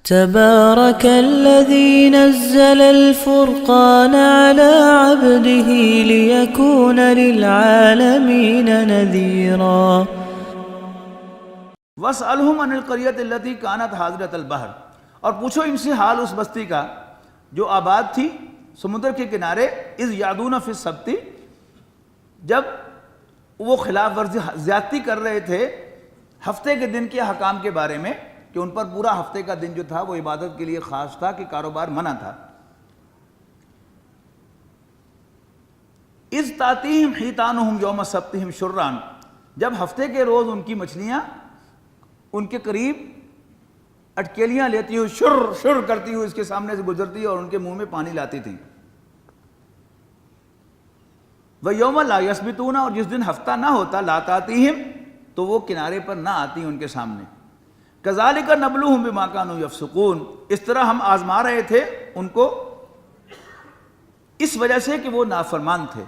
تبارك الذي نزل الفرقان على عبده ليكون للعالمين نذيرا وَاسْأَلْهُمْ عَنِ الْقَرْيَةِ الَّتِي كَانَتْ حَاضِرَةَ الْبَحْرِ، اور پوچھو ان سے حال اس بستی کا جو آباد تھی سمندر کے کنارے، اِذْ یعدون فی السبت، جب وہ خلاف ورزی زیادتی کر رہے تھے ہفتے کے دن کے حکام کے بارے میں، کہ ان پر پورا ہفتے کا دن جو تھا وہ عبادت کے لیے خاص تھا، کہ کاروبار منع تھا۔ اِذْ تَأْتِیہم حِیتَانُہم یوم سبتہم شُرًّا، جب ہفتے کے روز ان کی مچھلیاں ان کے قریب اٹکیلیاں لیتی ہوئی شر شر کرتی ہوئی اس کے سامنے سے گزرتی اور ان کے منہ میں پانی لاتی تھیں۔ وَيَوْمَ لَا يَسْبِتُونَ، اور جس دن ہفتہ نہ ہوتا، لَا تَأْتِیہم، تو وہ کنارے پر نہ آتی ان کے سامنے۔ كَذَلِكَ نَبْلُوهُمْ بِمَا كَانُوا يَفْسُقُونَ، اس طرح ہم آزما رہے تھے ان کو اس وجہ سے کہ وہ نافرمان تھے۔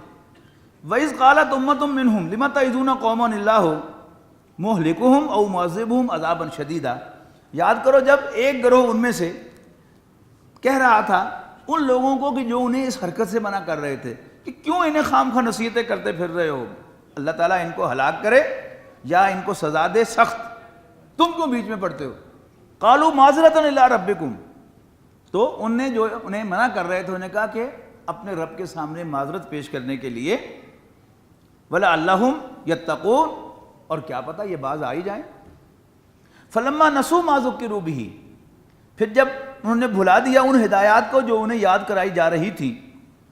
وَإِذْ قَالَتْ أُمَّةٌ مِّنْهُمْ لِمَ تَعِظُونَ قَوْمًا اللَّهُ مُهْلِكُهُمْ أَوْ مُعَذِّبُهُمْ عَذَابًا شَدِيدًا، یاد کرو جب ایک گروہ ان میں سے کہہ رہا تھا ان لوگوں کو کہ جو انہیں اس حرکت سے منع کر رہے تھے کہ کیوں انہیں خام خواہ نصیحتیں کرتے پھر رہے ہو، اللہ تعالیٰ ان کو ہلاک کرے یا ان کو سزا دے سخت، تم کیوں بیچ میں پڑتے ہو۔ قالوا معذرۃ الی ربکم، تو ان نے جو انہیں منع کر رہے تھے انہیں کہا کہ اپنے رب کے سامنے معذرت پیش کرنے کے لیے، وَلَعَلَّهُمْ يَتَّقُونَ، اور کیا پتہ یہ باز آ ہی جائیں۔ فَلَمَّا نَسُوا مَا ذُكِّرُوا بِهِ، پھر جب انہوں نے بھلا دیا ان ہدایات کو جو انہیں یاد کرائی جا رہی تھی،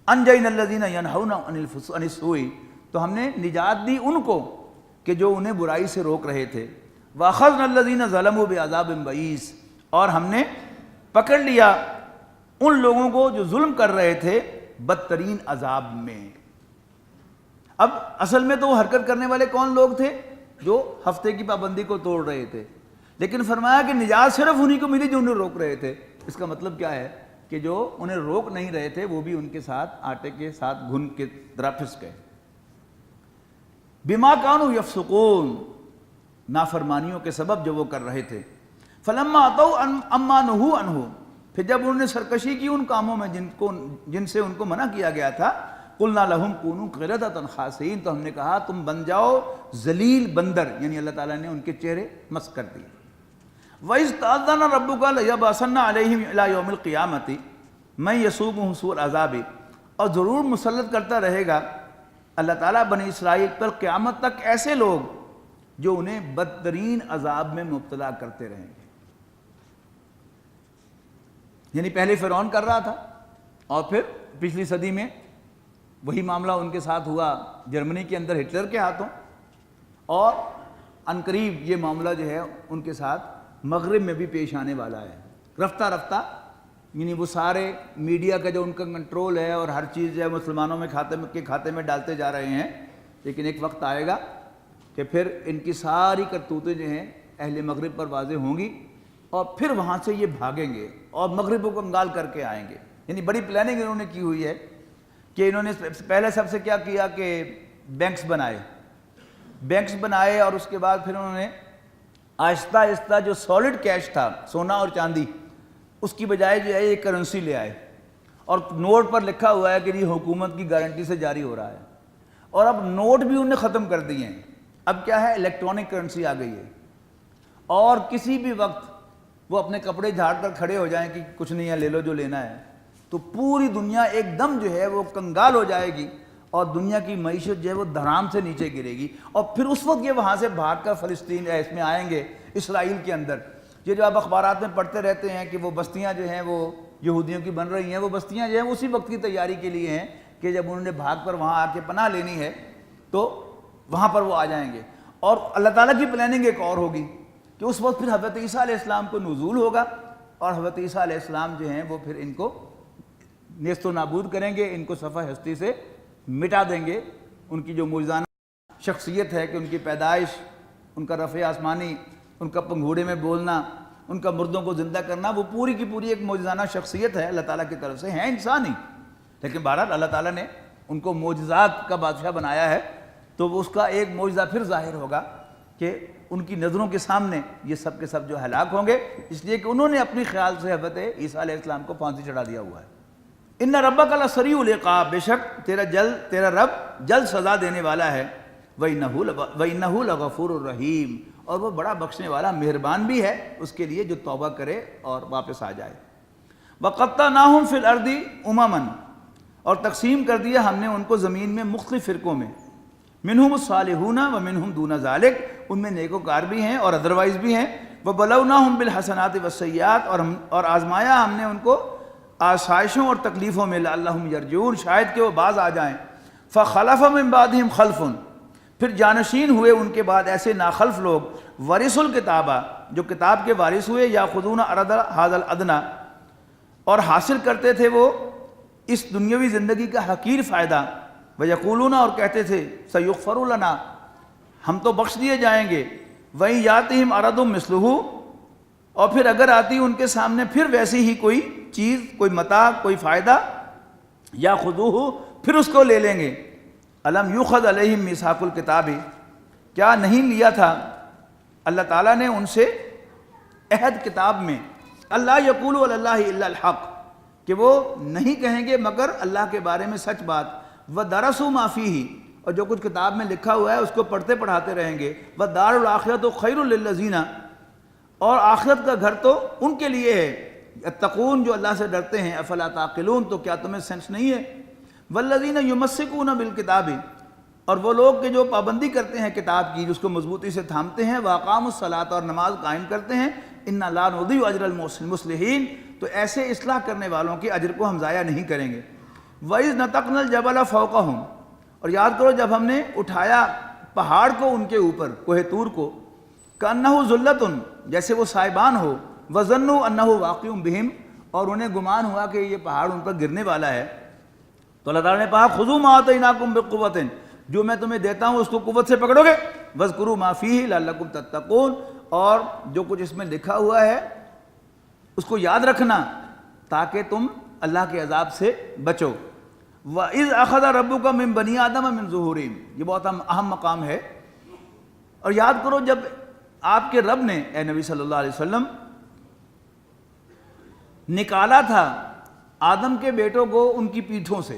أَنْجَيْنَا الَّذِينَ يَنْهَوْنَ عَنِ السُّوءِ، تو ہم نے نجات دی ان کو کہ جو انہیں برائی سے روک رہے تھے، وَأَخَذْنَا الَّذِينَ ظَلَمُوا بِعَذَابٍ بَئِيسٍ، اور ہم نے پکڑ لیا ان لوگوں کو جو ظلم کر رہے تھے بدترین عذاب میں۔ اب اصل میں تو وہ حرکت کرنے والے کون لوگ تھے؟ جو ہفتے کی پابندی کو توڑ رہے تھے، لیکن فرمایا کہ نجات صرف انہی کو ملی جو انہیں روک رہے تھے۔ اس کا مطلب کیا ہے کہ جو انہیں روک نہیں رہے تھے وہ بھی ان کے ساتھ آٹے کے ساتھ گھن کے طرح پھنس گئے۔ بما کانوا یفسقون، نافرمانیوں کے سبب جو وہ کر رہے تھے۔ فلما اتوا عما نہوا عنہ، پھر جب انہوں نے سرکشی کی ان کاموں میں جن سے ان کو منع کیا گیا تھا، قلنا لہم کونوا قردۃ خاسئین، تو ہم نے کہا تم بن جاؤ ذلیل بندر، یعنی اللہ تعالیٰ نے ان کے چہرے مسخ کر دیے۔ وَإِذْ تَأَذَّنَ رَبُّكَ لَيَبْعَثَنَّ عَلَيْهِمْ إِلَى يَوْمِ الْقِيَامَةِ مَن يَسُومُهُمْ سُوءَ الْعَذَابِ، اور ضرور مسلط کرتا رہے گا اللہ تعالیٰ بنی اسرائیل پر قیامت تک ایسے لوگ جو انہیں بدترین عذاب میں مبتلا کرتے رہیں گے۔ یعنی پہلے فرعون کر رہا تھا اور پھر پچھلی صدی میں وہی معاملہ ان کے ساتھ ہوا جرمنی کے اندر ہٹلر کے ہاتھوں، اور عنقریب یہ معاملہ جو ہے ان کے ساتھ مغرب میں بھی پیش آنے والا ہے۔ رفتہ رفتہ یعنی وہ سارے میڈیا کا جو ان کا کنٹرول ہے اور ہر چیز جو ہے مسلمانوں میں کھاتے میں ڈالتے جا رہے ہیں، لیکن ایک وقت آئے گا کہ پھر ان کی ساری کرتوتیں جو ہیں اہل مغرب پر واضح ہوں گی اور پھر وہاں سے یہ بھاگیں گے اور مغرب کو کنگال کر کے آئیں گے۔ یعنی بڑی پلاننگ انہوں نے کی ہوئی ہے کہ انہوں نے پہلے سب سے کیا کیا کہ بینکس بنائے اور اس کے بعد پھر انہوں نے آہستہ آہستہ جو سالڈ کیش تھا سونا اور چاندی، اس کی بجائے جو ہے یہ کرنسی لے آئے اور نوٹ پر لکھا ہوا ہے کہ یہ حکومت کی گارنٹی سے جاری ہو رہا ہے، اور اب نوٹ بھی انہوں نے ختم کر دیے ہیں۔ اب کیا ہے، الیکٹرانک کرنسی آ گئی ہے، اور کسی بھی وقت وہ اپنے کپڑے جھاڑ کر کھڑے ہو جائیں کہ کچھ نہیں ہے، لے لو جو لینا ہے، تو پوری دنیا ایک دم جو ہے وہ کنگال ہو جائے گی اور دنیا کی معیشت جو ہے وہ دھرام سے نیچے گرے گی۔ اور پھر اس وقت یہ وہاں سے بھاگ کر فلسطین اس میں آئیں گے، اسرائیل کے اندر۔ یہ جو آپ اخبارات میں پڑھتے رہتے ہیں کہ وہ بستیاں جو ہیں وہ یہودیوں کی بن رہی ہیں، وہ بستیاں جو ہیں اسی وقت کی تیاری کے لیے ہیں کہ جب انہوں نے بھاگ کر وہاں آ کے پناہ لینی ہے تو وہاں پر وہ آ جائیں گے۔ اور اللہ تعالیٰ کی پلاننگ ایک اور ہوگی کہ اس وقت پھر حضرت عیسیٰ علیہ السلام کو نزول ہوگا، اور حضرت عیسیٰ علیہ السلام جو ہیں وہ پھر ان کو نیست و نابود کریں گے، ان کو صفحہ ہستی سے مٹا دیں گے۔ ان کی جو معجزانہ شخصیت ہے کہ ان کی پیدائش، ان کا رفع آسمانی، ان کا پنگھوڑے میں بولنا، ان کا مردوں کو زندہ کرنا، وہ پوری کی پوری ایک معجزانہ شخصیت ہے اللہ تعالیٰ کی طرف سے، ہیں انسان ہی، لیکن بہرحال اللہ تعالیٰ نے ان کو معجزات کا بادشاہ بنایا ہے، تو وہ اس کا ایک معجزہ پھر ظاہر ہوگا کہ ان کی نظروں کے سامنے یہ سب کے سب جو ہلاک ہوں گے، اس لیے کہ انہوں نے اپنی خیال سے حضرت عیسیٰ علیہ السلام کو پھانسی چڑھا دیا ہوا ہے۔ ان ربک لسریع العقاب، بے شک تیرا رب جلد سزا دینے والا ہے، وَإِنَّهُ لَغَفُورٌ الرحیم، اور وہ بڑا بخشنے والا مہربان بھی ہے اس کے لیے جو توبہ کرے اور واپس آ جائے۔ وَقَطَّعْنَاهُمْ فِي الْأَرْضِ أُمَمًا، اور تقسیم کر دیا ہم نے ان کو زمین میں مختلف فرقوں میں، منہم الصالحون ومنہم دون ذالک، ان میں نیکوکار بھی ہیں اور ادروائز بھی ہیں، وبلوناہم بالحسنات والسیئات، اور آزمایا ہم نے ان کو آسائشوں اور تکلیفوں میں، لعلہم یرجعون، شاید کہ وہ باز آ جائیں۔ فخلف من بعدہم خلف، پھر جانشین ہوئے ان کے بعد ایسے ناخلف لوگ، ورثوا الکتابہ، جو کتاب کے وارث ہوئے، یاخذون عرض ھذا الادنی، اور حاصل کرتے تھے وہ اس دنیاوی زندگی کا حقیر فائدہ، ویقولون، اور کہتے تھے، سیغفر لنا، ہم تو بخش دیے جائیں گے، وَإِن یاتہم عرض مثلہ، اور پھر اگر آتی ان کے سامنے پھر ویسی ہی کوئی چیز، کوئی متاع، کوئی فائدہ، یاخذوہ، پھر اس کو لے لیں گے۔ الم یؤخذ علیہم میثاق الکتاب، کیا نہیں لیا تھا اللہ تعالیٰ نے ان سے عہد کتاب میں، اللہ یقولوا علی اللہ الا الحق، کہ وہ نہیں کہیں گے مگر اللہ کے بارے میں سچ بات، وَدَرَسُوا مَا فِيهِ، اور جو کچھ کتاب میں لکھا ہوا ہے اس کو پڑھتے پڑھاتے رہیں گے، وَالدَّارُ الْآخِرَةُ خَيْرٌ لِلَّذِينَ، اور آخرت کا گھر تو ان کے لیے ہے، یتقون، جو اللہ سے ڈرتے ہیں، افلا تعقلون، تو کیا تمہیں سینس نہیں ہے، والذین یمسکون بالکتاب، اور وہ لوگ کہ جو پابندی کرتے ہیں کتاب کی، جس کو مضبوطی سے تھامتے ہیں، واقاموا الصلاۃ، اور نماز قائم کرتے ہیں، انا لا نضیع اجر المصلحین، تو ایسے اصلاح کرنے والوں کے اجر کو ہم ضائع نہیں کریں گے۔ وَإِذْ نَتَقْنَا الْجَبَلَ فَوْقَهُمْ، اور یاد کرو جب ہم نے اٹھایا پہاڑ کو ان کے اوپر، کوہ طور کو، كَأَنَّهُ ذُلَّةٌ، جیسے وہ سائبان ہو، وَظَنُّوا أَنَّهُ واقع بِهِمْ، اور انہیں گمان ہوا کہ یہ پہاڑ ان پر گرنے والا ہے، تو اللہ تعالیٰ نے کہا خذوا ما آتیناکم بقوۃ، جو میں تمہیں دیتا ہوں اس کو قوت سے پکڑو گے، واذکروا ما فیہ لعلکم تتقون، اور جو کچھ اس میں لکھا ہوا ہے اس کو یاد رکھنا تاکہ تم اللہ کے عذاب سے بچو۔ وَإِذْ أَخَذَ رَبُّكَ مِن بَنِي آدَمَ مِن ظُهُورِهِمْ، یہ بہت اہم مقام ہے، اور یاد کرو جب آپ کے رب نے اے نبی صلی اللہ علیہ وسلم نکالا تھا آدم کے بیٹوں کو ان کی پیٹھوں سے،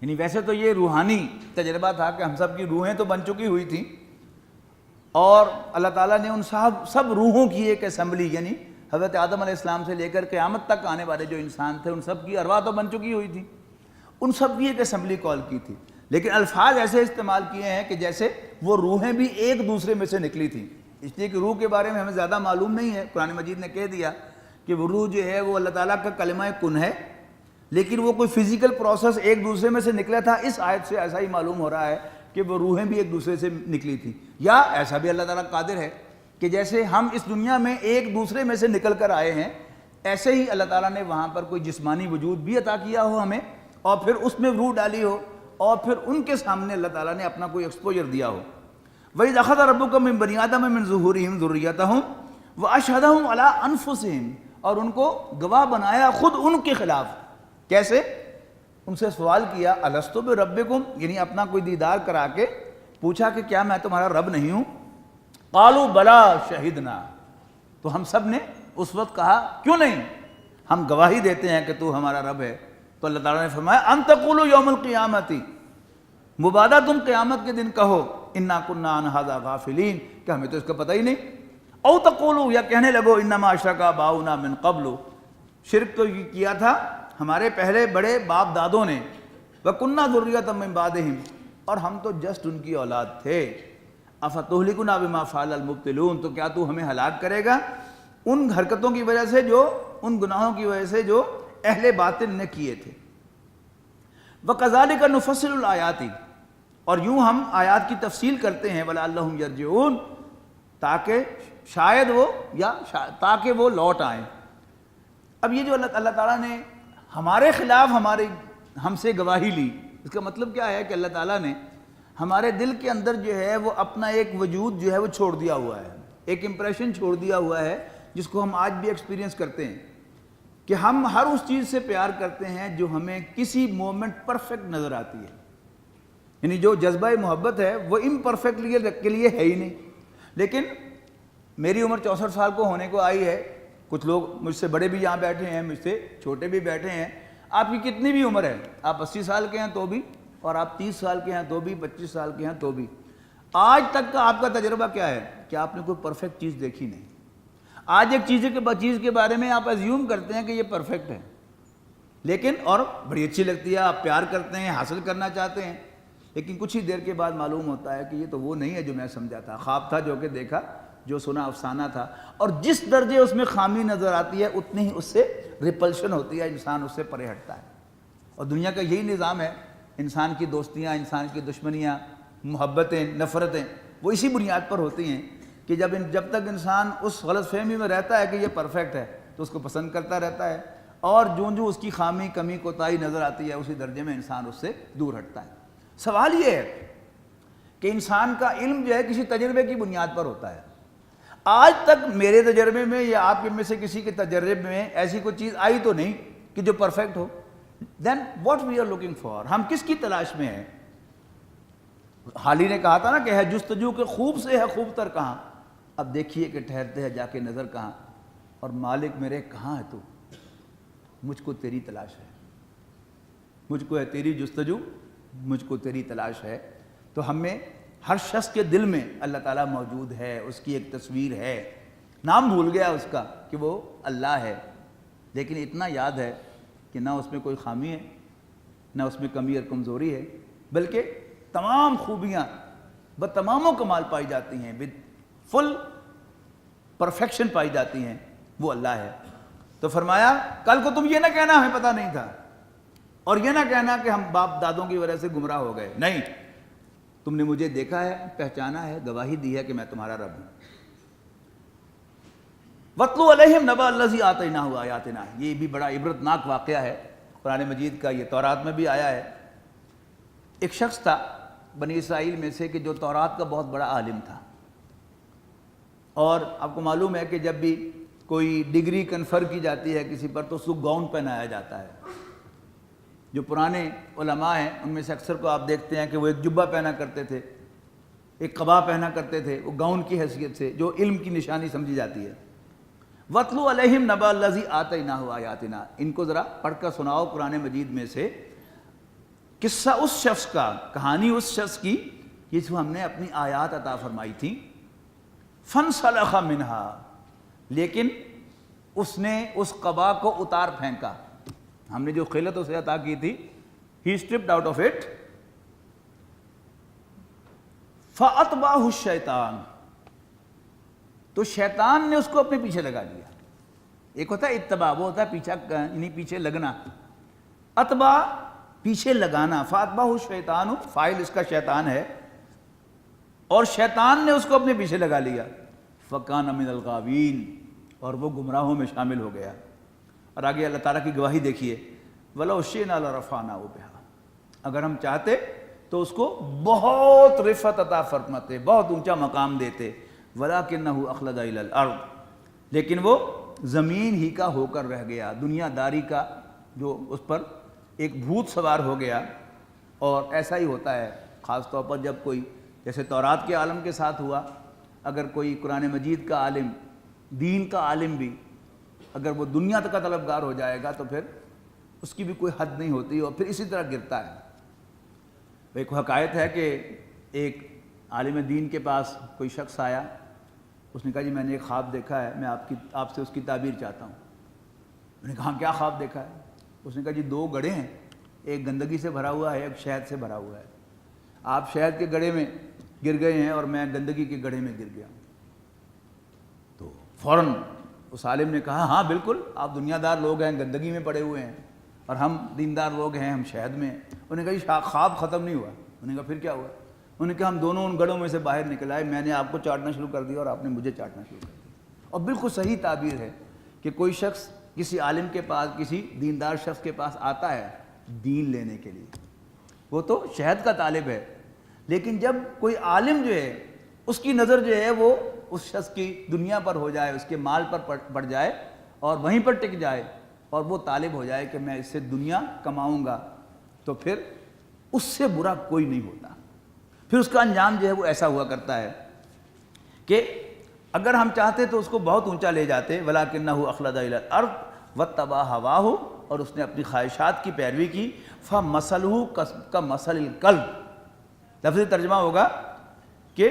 یعنی ویسے تو یہ روحانی تجربہ تھا کہ ہم سب کی روحیں تو بن چکی ہوئی تھیں، اور اللہ تعالیٰ نے ان سب روحوں کی ایک اسمبلی، یعنی حضرت آدم علیہ السلام سے لے کر قیامت تک آنے والے جو انسان تھے ان سب کی ارواح تو بن چکی ہوئی تھی، ان سب کی ایک اسمبلی کال کی تھی، لیکن الفاظ ایسے استعمال کیے ہیں کہ جیسے وہ روحیں بھی ایک دوسرے میں سے نکلی تھیں، اس لیے کہ روح کے بارے میں ہمیں زیادہ معلوم نہیں ہے، قرآن مجید نے کہہ دیا کہ وہ روح جو ہے وہ اللہ تعالیٰ کا کلمہ کن ہے، لیکن وہ کوئی فزیکل پروسیس ایک دوسرے میں سے نکلا تھا، اس آیت سے ایسا ہی معلوم ہو رہا ہے کہ وہ روحیں بھی ایک دوسرے سے نکلی تھیں، یا ایسا بھی اللہ تعالیٰ قادر ہے کہ جیسے ہم اس دنیا میں ایک دوسرے میں سے نکل کر آئے ہیں، ایسے ہی اللہ تعالیٰ نے وہاں پر کوئی جسمانی وجود بھی عطا کیا ہو ہمیں، اور پھر اس میں روح ڈالی ہو، اور پھر ان کے سامنے اللہ تعالیٰ نے اپنا کوئی ایکسپوجر دیا ہو۔ وَإِذْ أَخَذَ رَبُّكَ مِن بَنِي آدَمَ مِن ظُهُورِهِمْ ذُرِّيَّتَهُمْ وَأَشْهَدَهُمْ عَلَىٰ أَنفُسِهِمْ، اور ان کو گواہ بنایا خود ان کے خلاف، کیسے؟ ان سے سوال کیا الست بربکم، یعنی اپنا کوئی دیدار کرا کے پوچھا کہ کیا میں تمہارا رب نہیں ہوں؟ قالوا بلا شہدنا، تو ہم سب نے اس وقت کہا کیوں نہیں، ہم گواہی دیتے ہیں کہ تو ہمارا رب ہے۔ تو اللہ تعالیٰ نے فرمایا ان تقولوا یوم القیامت، مبادہ تم قیامت کے دن کہو انا کنا عن ھذا غافلین، کہ ہمیں تو اس کا پتہ ہی نہیں، او تقولوا، یا کہنے لگو انما اشرک آباؤنا من قبل، شرک تو کیا تھا ہمارے پہلے بڑے باپ دادوں نے، وَكُنَّا ذُرِّيَّةً مِّن بَعْدِهِمْ، اور ہم تو جسٹ ان کی اولاد تھے، أَفَتُهْلِكُنَا بِمَا فَعَلَ الْمُبْطِلُونَ، تو کیا تو ہمیں ہلاک کرے گا ان حرکتوں کی وجہ سے، جو ان گناہوں کی وجہ سے جو اہل باطل نے کیے تھے۔ وَكَذَلِكَ نُفَصِّلُ الْآيَاتِ، اور یوں ہم آیات کی تفصیل کرتے ہیں، وَلَعَلَّهُمْ يَرْجِعُونَ، تاکہ شاید وہ، یا تاکہ وہ لوٹ آئیں۔ اب یہ جو اللہ تعالیٰ نے ہمارے خلاف ہم سے گواہی لی، اس کا مطلب کیا ہے کہ اللہ تعالیٰ نے ہمارے دل کے اندر جو ہے وہ اپنا ایک وجود جو ہے وہ چھوڑ دیا ہوا ہے، ایک امپریشن چھوڑ دیا ہوا ہے، جس کو ہم آج بھی ایکسپیرینس کرتے ہیں، کہ ہم ہر اس چیز سے پیار کرتے ہیں جو ہمیں کسی مومنٹ پرفیکٹ نظر آتی ہے، یعنی جو جذبہ محبت ہے وہ امپرفیکٹ کے لیے ہے ہی نہیں، لیکن میری عمر 64 سال کو ہونے کو آئی ہے، کچھ لوگ مجھ سے بڑے بھی یہاں بیٹھے ہیں، مجھ سے چھوٹے بھی بیٹھے ہیں. آپ کی کتنی بھی عمر ہے، آپ 80 سال کے ہیں تو بھی، اور آپ 30 سال کے ہیں تو بھی، 25 سال کے ہیں تو بھی، آج تک کا آپ کا تجربہ کیا ہے کہ آپ نے کوئی پرفیکٹ چیز دیکھی نہیں. آج ایک چیز کے بارے میں آپ ایزیوم کرتے ہیں کہ یہ پرفیکٹ ہے، لیکن اور بڑی اچھی لگتی ہے، آپ پیار کرتے ہیں، حاصل کرنا چاہتے ہیں، لیکن کچھ ہی دیر کے بعد معلوم ہوتا ہے کہ یہ تو وہ نہیں ہے جو میں سمجھا تھا، خواب تھا جو کہ دیکھا، جو سنا افسانہ تھا. اور جس درجے اس میں خامی نظر آتی ہے اتنی ہی اس سے ریپلشن ہوتی ہے، انسان اس سے پرے ہٹتا ہے. اور دنیا کا یہی نظام ہے، انسان کی دوستیاں، انسان کی دشمنیاں، محبتیں، نفرتیں، وہ اسی بنیاد پر ہوتی ہیں کہ جب تک انسان اس غلط فہمی میں رہتا ہے کہ یہ پرفیکٹ ہے تو اس کو پسند کرتا رہتا ہے، اور جو اس کی خامی، کمی، کوتاہی نظر آتی ہے اسی درجے میں انسان اس سے دور ہٹتا ہے. سوال یہ ہے کہ انسان کا علم جو ہے کسی تجربے کی بنیاد پر ہوتا ہے. آج تک میرے تجربے میں یا آپ میں سے کسی کے تجربے میں ایسی کوئی چیز آئی تو نہیں کہ جو پرفیکٹ ہو. Then what we are looking for, ہم کس کی تلاش میں ہیں؟ حالی نے کہا تھا نا کہ ہے جستجو کے خوب سے ہے خوب تر کہاں. اب دیکھیے کہ ٹھہرتے ہیں جا کے نظر کہاں، اور مالک میرے کہاں ہے تو؟ مجھ کو تیری تلاش ہے، مجھ کو ہے تیری جستجو، مجھ کو تیری تلاش ہے. تو ہم میں ہر شخص کے دل میں اللہ تعالیٰ موجود ہے، اس کی ایک تصویر ہے، نام بھول گیا اس کا کہ وہ اللہ ہے، لیکن اتنا یاد ہے کہ نہ اس میں کوئی خامی ہے، نہ اس میں کمی اور کمزوری ہے، بلکہ تمام خوبیاں بتمام و کمال پائی جاتی ہیں، ود فل پرفیکشن پائی جاتی ہیں، وہ اللہ ہے. تو فرمایا کل کو تم یہ نہ کہنا ہمیں پتہ نہیں تھا، اور یہ نہ کہنا کہ ہم باپ دادوں کی وجہ سے گمراہ ہو گئے. نہیں، تم نے مجھے دیکھا ہے، پہچانا ہے، گواہی دی ہے کہ میں تمہارا رب ہوں. وَاتْلُو عَلَيْهِمْ نَبَأَ الَّذِي آتَيْنَاهُ آيَاتِنَا، یہ بھی بڑا عبرتناک واقعہ ہے قرآن مجید کا، یہ تورات میں بھی آیا ہے. ایک شخص تھا بنی اسرائیل میں سے کہ جو تورات کا بہت بڑا عالم تھا، اور آپ کو معلوم ہے کہ جب بھی کوئی ڈگری کنفر کی جاتی ہے کسی پر تو اس کو گاؤن پہنایا جاتا ہے. جو پرانے علماء ہیں ان میں سے اکثر کو آپ دیکھتے ہیں کہ وہ ایک جبہ پہنا کرتے تھے، ایک قبا پہنا کرتے تھے، وہ گاؤن کی حیثیت سے جو علم کی نشانی سمجھی جاتی ہے. وَاتْلُو عَلَيْهِمْ نَبَأَ الَّذِي آتَيْنَاهُ آيَاتِنَا، ان کو ذرا پڑھ کر سناؤ قرآن مجید میں سے قصہ اس شخص کا، کہانی اس شخص کی جس کو ہم نے اپنی آیات عطا فرمائی تھی. فَانْسَلَخَ مِنْهَا، لیکن اس نے اس قبا کو اتار پھینکا. ہم نے جو خلت اسے عطا کی تھی، he stepped out of it. فَأَتْبَعَهُ الشَّيْطَانُ، تو شیطان نے اس کو اپنے پیچھے لگا دیا. ایک ہوتا ہے اتباع، وہ ہوتا ہے پیچھا، یعنی پیچھے لگنا. اتباع پیچھے لگانا. فَأَتْبَعَهُ الشَّيْطَانُ، فاعل اس کا شیطان ہے، اور شیطان نے اس کو اپنے پیچھے لگا لیا. فَكَانَ مِنَ الْغَاوِينَ، اور وہ گمراہوں میں شامل ہو گیا. اور آگے اللہ تعالیٰ کی گواہی دیکھیے، وَلَوْ شِئْنَا لَرَفَعْنَاهُ بِهَا، اگر ہم چاہتے تو اس کو بہت رفعت عطا فرماتے، بہت اونچا مقام دیتے. وَلَكِنَّهُ أَخْلَدَ إِلَى الْأَرْضِ، لیکن وہ زمین ہی کا ہو کر رہ گیا، دنیا داری کا جو اس پر ایک بھوت سوار ہو گیا. اور ایسا ہی ہوتا ہے خاص طور پر جب کوئی، جیسے تورات کے عالم کے ساتھ ہوا، اگر کوئی قرآن مجید کا عالم، دین کا عالم بھی اگر وہ دنیا تک کا طلبگار ہو جائے گا تو پھر اس کی بھی کوئی حد نہیں ہوتی، اور پھر اسی طرح گرتا ہے. ایک حکایت ہے کہ ایک عالم دین کے پاس کوئی شخص آیا، اس نے کہا جی میں نے ایک خواب دیکھا ہے، میں آپ سے اس کی تعبیر چاہتا ہوں. میں نے کہا کیا خواب دیکھا ہے؟ اس نے کہا جی 2 گڑھے ہیں، ایک گندگی سے بھرا ہوا ہے، ایک شہد سے بھرا ہوا ہے. آپ شہد کے گڑھے میں گر گئے ہیں اور میں گندگی کے گڑھے میں گر گیا ہوں. تو فوراً اس عالم نے کہا ہاں بالکل، آپ دنیا دار لوگ ہیں، گندگی میں پڑے ہوئے ہیں، اور ہم دیندار لوگ ہیں، ہم شہد میں ہیں. انہوں نے کہا خواب ختم نہیں ہوا. انہوں نے کہا پھر کیا ہوا؟ انہوں نے کہا ہم دونوں ان گڑھوں میں سے باہر نکل آئے، میں نے آپ کو چاٹنا شروع کر دیا اور آپ نے مجھے چاٹنا شروع کر دیا. اور بالکل صحیح تعبیر ہے کہ کوئی شخص کسی عالم کے پاس، کسی دیندار شخص کے پاس آتا ہے دین لینے کے لیے، وہ تو شہد کا طالب ہے، لیکن جب کوئی عالم جو ہے اس کی نظر جو ہے وہ اس شخص کی دنیا پر ہو جائے، اس کے مال پر پڑ جائے اور وہیں پر ٹک جائے، اور وہ طالب ہو جائے کہ میں اس سے دنیا کماؤں گا، تو پھر اس سے برا کوئی نہیں ہوتا. پھر اس کا انجام جو ہے وہ ایسا ہوا کرتا ہے کہ اگر ہم چاہتے تو اس کو بہت اونچا لے جاتے، وَلَٰكِنَّهُ أَخْلَدَ إِلَى الْأَرْضِ وَاتَّبَعَ هَوَاهُ، اور اس نے اپنی خواہشات کی پیروی کی، فَمَثَلُهُ كَمَثَلِ الْكَلْبِ، لفظی ترجمہ ہوگا کہ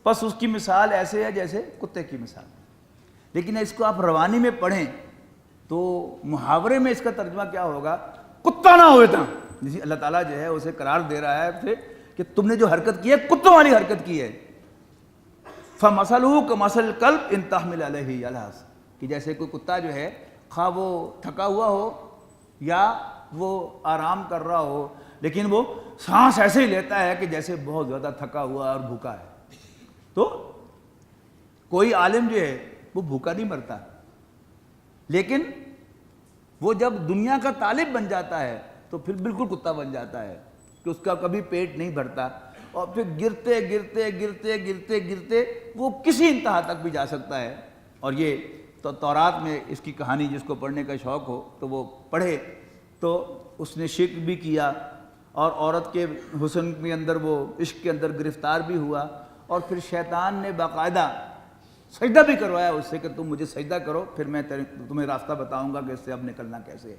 پس اس کی مثال ایسے ہے جیسے کتے کی مثال۔ لیکن اس کو آپ روانی میں پڑھیں تو محاورے میں اس کا ترجمہ کیا ہوگا؟ کتا نہ ہوئے تھا، جیسے اللہ تعالیٰ جو ہے اسے قرار دے رہا ہے کہ تم نے جو حرکت کی ہے کتوں والی حرکت کی ہے۔ فَمَثَلُهُ كَمَثَلِ الْكَلْبِ إِن تَحْمِلْ عَلَيْهِ يَلْهَثْ، کہ جیسے کوئی کتا جو ہے خواہ وہ تھکا ہوا ہو یا وہ آرام کر رہا ہو، لیکن وہ سانس ایسے ہی لیتا ہے کہ جیسے بہت زیادہ تھکا ہوا اور بھوکا ہے۔ تو کوئی عالم جو ہے وہ بھوکا نہیں مرتا، لیکن وہ جب دنیا کا طالب بن جاتا ہے تو پھر بالکل کتا بن جاتا ہے کہ اس کا کبھی پیٹ نہیں بھرتا، اور پھر گرتے گرتے گرتے گرتے گرتے وہ کسی انتہا تک بھی جا سکتا ہے۔ اور یہ تو تورات میں اس کی کہانی جس کو پڑھنے کا شوق ہو تو وہ پڑھے، تو اس نے شرک بھی کیا اور عورت کے حسن کے اندر وہ عشق کے اندر گرفتار بھی ہوا، اور پھر شیطان نے باقاعدہ سجدہ بھی کروایا اس سے کہ تم مجھے سجدہ کرو، پھر میں تمہیں راستہ بتاؤں گا کہ اس سے اب نکلنا کیسے ہے۔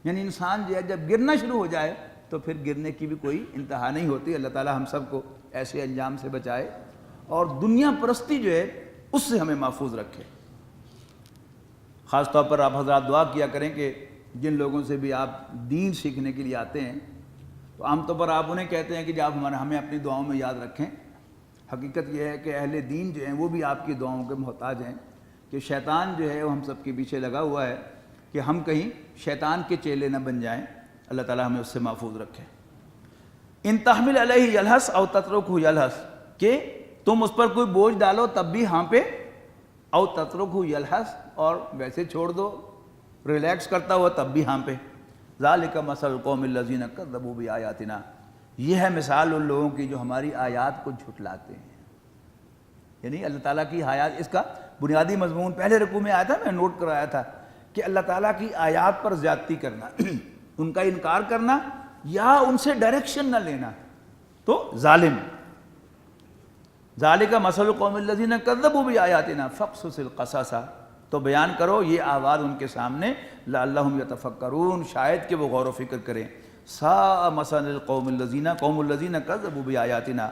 یعنی انسان جو ہے جب گرنا شروع ہو جائے تو پھر گرنے کی بھی کوئی انتہا نہیں ہوتی۔ اللہ تعالی ہم سب کو ایسے انجام سے بچائے اور دنیا پرستی جو ہے اس سے ہمیں محفوظ رکھے۔ خاص طور پر آپ حضرات دعا کیا کریں کہ جن لوگوں سے بھی آپ دین سیکھنے کے لیے آتے ہیں تو عام طور پر آپ انہیں کہتے ہیں کہ جب ہمیں اپنی دعاؤں میں یاد رکھیں۔ حقیقت یہ ہے کہ اہل دین جو ہیں وہ بھی آپ کی دعاؤں کے محتاج ہیں، کہ شیطان جو ہے وہ ہم سب کے پیچھے لگا ہوا ہے کہ ہم کہیں شیطان کے چیلے نہ بن جائیں۔ اللہ تعالی ہمیں اس سے محفوظ رکھے۔ ان تحمل علیہ یلحس او تترکہ یلحس، کہ تم اس پر کوئی بوجھ ڈالو تب بھی ہاں پہ، او تترکہ یلحس، اور ویسے چھوڑ دو ریلیکس کرتا ہوا تب بھی ہاں پہ۔ ذالک مثل القوم الذین کذبوا بآیاتنا، یہ ہے مثال ان لوگوں کی جو ہماری آیات کو جھٹلاتے ہیں۔ یعنی اللہ تعالیٰ کی آیات، اس کا بنیادی مضمون پہلے رکوع میں آیا تھا، میں نوٹ کرایا تھا کہ اللہ تعالیٰ کی آیات پر زیادتی کرنا، ان کا انکار کرنا یا ان سے ڈائریکشن نہ لینا تو ظالم۔ ذالک مثل القوم الذین کذبوا بآیاتنا فاقصص القصص، تو بیان کرو یہ آواز ان کے سامنے، لعلہم یتفکرون، شاید کہ وہ غور و فکر کریں۔ ساء مثل القوم الذین، قوم الذین کذبوا بآیاتنا،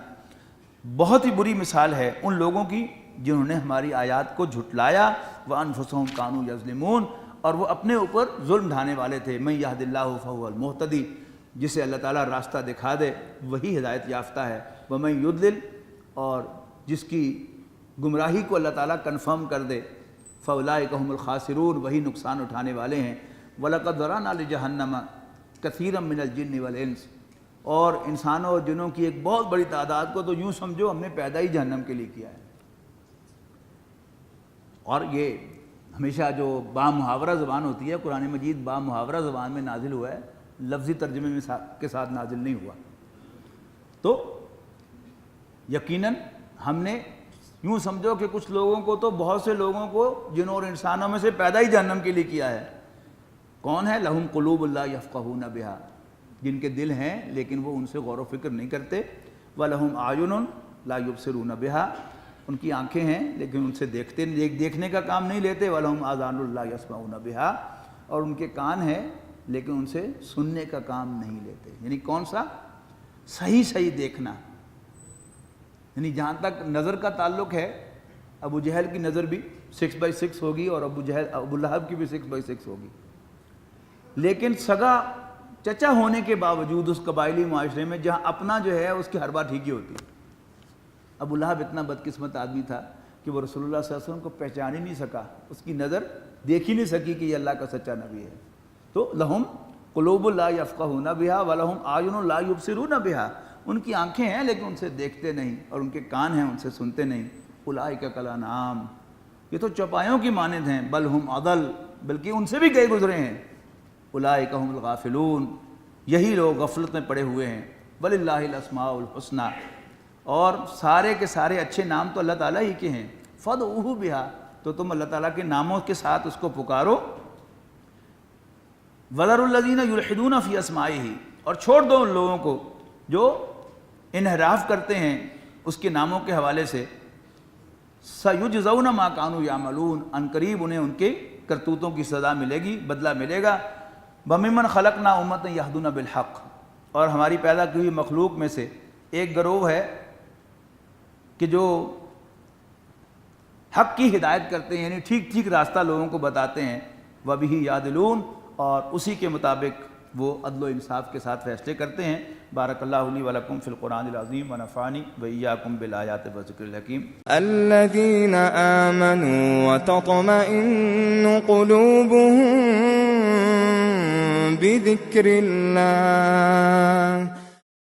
بہت ہی بری مثال ہے ان لوگوں کی جنہوں نے ہماری آیات کو جھٹلایا، وانفسہم کانوا یظلمون، اور وہ اپنے اوپر ظلم ڈھانے والے تھے۔ من یہد اللہ فہو المہتدی، جسے اللہ تعالیٰ راستہ دکھا دے وہی ہدایت یافتہ ہے۔ ومن یضلل، اور جس کی گمراہی کو اللہ تعالیٰ کنفرم کر دے، فاولئک هم الخاسرون، وہی نقصان اٹھانے والے ہیں۔ وَلَقَدْ ذَرَأْنَا لِجَهَنَّمَ كَثِيرًا مِنَ الْجِنِّ وَالْإِنسِ، اور انسانوں اور جنوں کی ایک بہت بڑی تعداد کو تو یوں سمجھو ہم نے پیدا ہی جہنم کے لیے کیا ہے۔ اور یہ ہمیشہ جو بامحاورہ زبان ہوتی ہے، قرآن مجید بامحاورہ زبان میں نازل ہوا ہے، لفظی ترجمے میں کے ساتھ نازل نہیں ہوا۔ تو یقیناً ہم نے یوں سمجھو کہ کچھ لوگوں کو تو، بہت سے لوگوں کو جنوں اور انسانوں میں سے پیدا ہی جہنم کے لیے کیا ہے۔ کون ہے؟ لہم قلوب لا یفقہون بہا، جن کے دل ہیں لیکن وہ ان سے غور و فکر نہیں کرتے۔ وَلَهُمْ أَعْيُنٌ لَا يُبْصِرُونَ بِهَا، ان کی آنکھیں ہیں لیکن ان سے دیکھنے کا کام نہیں لیتے۔ وَلَهُمْ آذَانٌ لَا يَسْمَعُونَ بِهَا، اور ان کے کان ہیں لیکن ان سے سننے کا کام نہیں لیتے۔ یعنی کون سا؟ صحیح دیکھنا۔ یعنی جہاں تک نظر کا تعلق ہے، ابو جہل کی نظر بھی 6/6 ہوگی اور ابو لہب کی بھی 6/6 ہوگی، لیکن سگا چچا ہونے کے باوجود اس قبائلی معاشرے میں جہاں اپنا جو ہے اس کی ہر بات ٹھیک ہی ہوتی ہے۔ ابو لہب اتنا بدقسمت آدمی تھا کہ وہ رسول اللہ صلی اللہ علیہ وسلم کو پہچان ہی نہیں سکا، اس کی نظر دیکھ ہی نہیں سکی کہ یہ اللہ کا سچا نبی ہے۔ تو لہم قلوب لا یفقہون بہا ولہم اعین لا یبصرون بہا، ان کی آنکھیں ہیں لیکن ان سے دیکھتے نہیں، اور ان کے کان ہیں ان سے سنتے نہیں۔ اولئک کالانعام، یہ تو چوپایوں کی مانند ہیں۔ بل ہم اضل، بلکہ ان سے بھی گئے گزرے ہیں۔ اولئک هم الغافلون، یہی لوگ غفلت میں پڑے ہوئے ہیں۔ وللہ الاسماء الحسنی، اور سارے کے سارے اچھے نام تو اللہ تعالیٰ ہی کے ہیں۔ فادعوہ بہا، تو تم اللہ تعالیٰ کے ناموں کے ساتھ اس کو پکارو۔ وذروا الذین یلحدون فی اسمائہ، اور چھوڑ دو ان لوگوں کو جو انحراف کرتے ہیں اس کے ناموں کے حوالے سے۔ سَيُجْزَوْنَ مَا كَانُوا يَعْمَلُونَ، ان قریب انہیں ان کے کرتوتوں کی سزا ملے گی، بدلہ ملے گا۔ وَمِمَّنْ خَلَقْنَا أُمَّةً يَهْدُونَ بِالْحَقِّ، اور ہماری پیدا کی ہوئی مخلوق میں سے ایک گروہ ہے کہ جو حق کی ہدایت کرتے ہیں، یعنی ٹھیک ٹھیک راستہ لوگوں کو بتاتے ہیں۔ وَبِهِ يَعْدِلُونَ، اور اسی کے مطابق وہ عدل و انصاف کے ساتھ فیصلے کرتے ہیں۔ بارک اللہ لی ولکم فی القرآن العظیم ونفعنی وإیاکم بالآیات والذکر الحکیم۔ الذین آمنوا وتطمئن قلوبهم بذکر اللہ